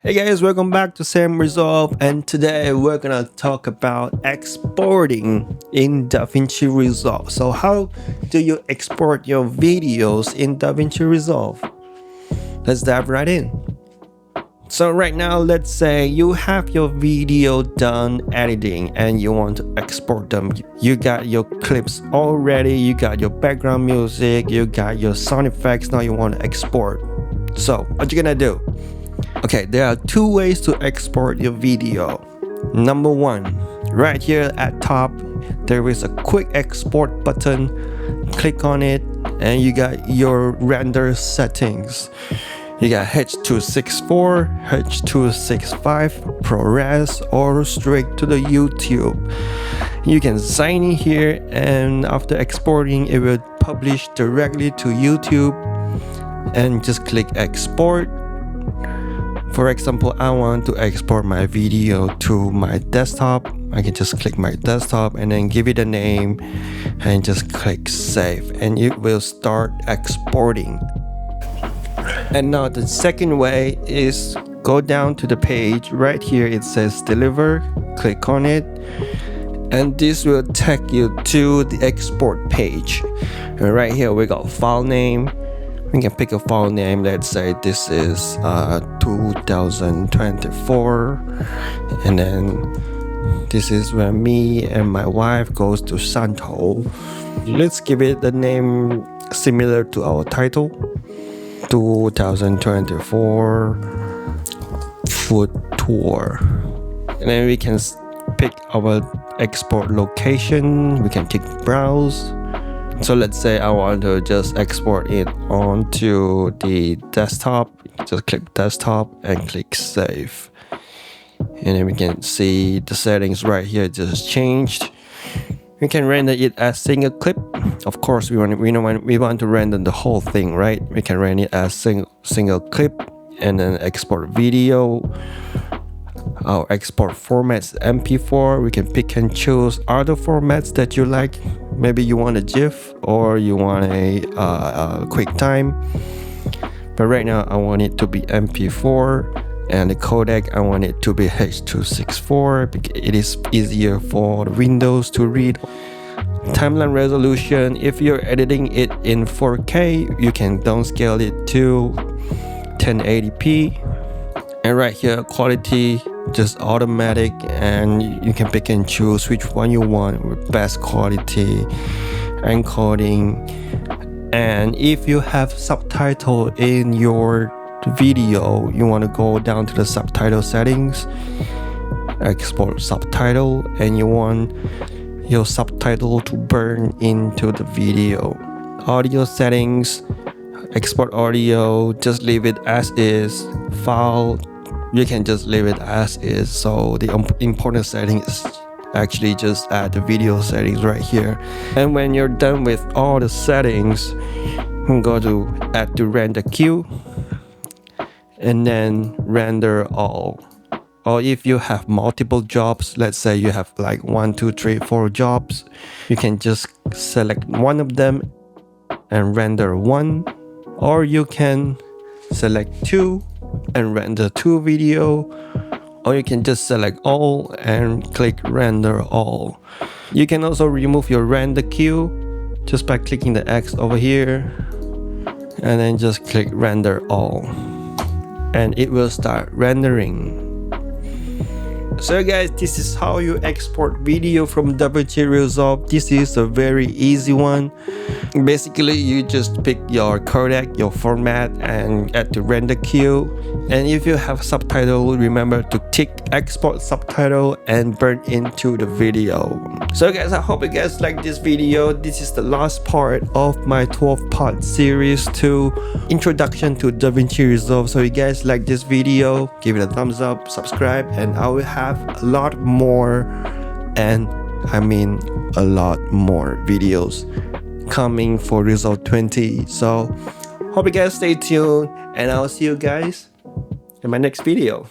Hey guys, welcome back to SamResolve, and today we're gonna talk about exporting in DaVinci Resolve. So how do you export your videos in DaVinci Resolve? Let's dive right in. So right now, let's say you have your video done editing and you want to export them. You got your clips already, you got your background music, you got your sound effects. Now you want to export. So what you gonna do? Okay, there are two ways to export your video. Number one, right here at top, there is a quick export button. Click on it and you got your render settings. You got H.264, H.265, ProRes, or straight to the YouTube. You can sign in here, and after exporting, it will publish directly to YouTube. And just click export. For example, I want to export my video to my desktop. I can just click my desktop and then give it a name and just click save, and it will start exporting. And now the second way is go down to the page. Right here it says deliver. Click on it and this will take you to the export page. And right here we got file name. We can pick a file name. Let's say this is 2024, and then this is where me and my wife goes to Santo. Let's give it the name similar to our title, 2024 food tour. And then we can pick our export location. We can click browse. So let's say I want to just export it onto the desktop. Just click desktop and click save. And then we can see the settings right here just changed. We can render it as single clip. Of course, we want to render the whole thing, right? We can render it as single clip and then export video. Our export formats MP4. We can pick and choose other formats that you like. Maybe you want a GIF or you want a QuickTime. But right now I want it to be MP4, and the codec I want it to be H.264 because it is easier for Windows to read. Timeline resolution, if you're editing it in 4K, you can downscale it to 1080p. And right here, quality, just automatic, and you can pick and choose which one you want with best quality, encoding. And if you have subtitle in your video, you want to go down to the subtitle settings, export subtitle, and you want your subtitle to burn into the video. Audio settings, export audio, just leave it as is. File, you can just leave it as is. So the important setting is actually just add the video settings right here. And when you're done with all the settings, you can go to add to render queue and then render all. Or if you have multiple jobs, let's say you have like 1, 2, 3, 4 jobs, you can just select one of them and render one. Or you can select 2 and render 2 video, or you can just select all and click render all. You can also remove your render queue just by clicking the X over here and then just click render all, and it will start rendering. So guys, this is how you export video from DaVinci Resolve. This is a very easy one. Basically, you just pick your codec, your format, and add to render queue. And if you have subtitle, remember to tick export subtitle and burn into the video. So guys, I hope you guys like this video. This is the last part of my 12-part series to introduction to DaVinci Resolve. So you guys like this video, give it a thumbs up, subscribe, and I will have a lot more, and I mean a lot more videos coming for Resolve 20. So hope you guys stay tuned, and I'll see you guys in my next video.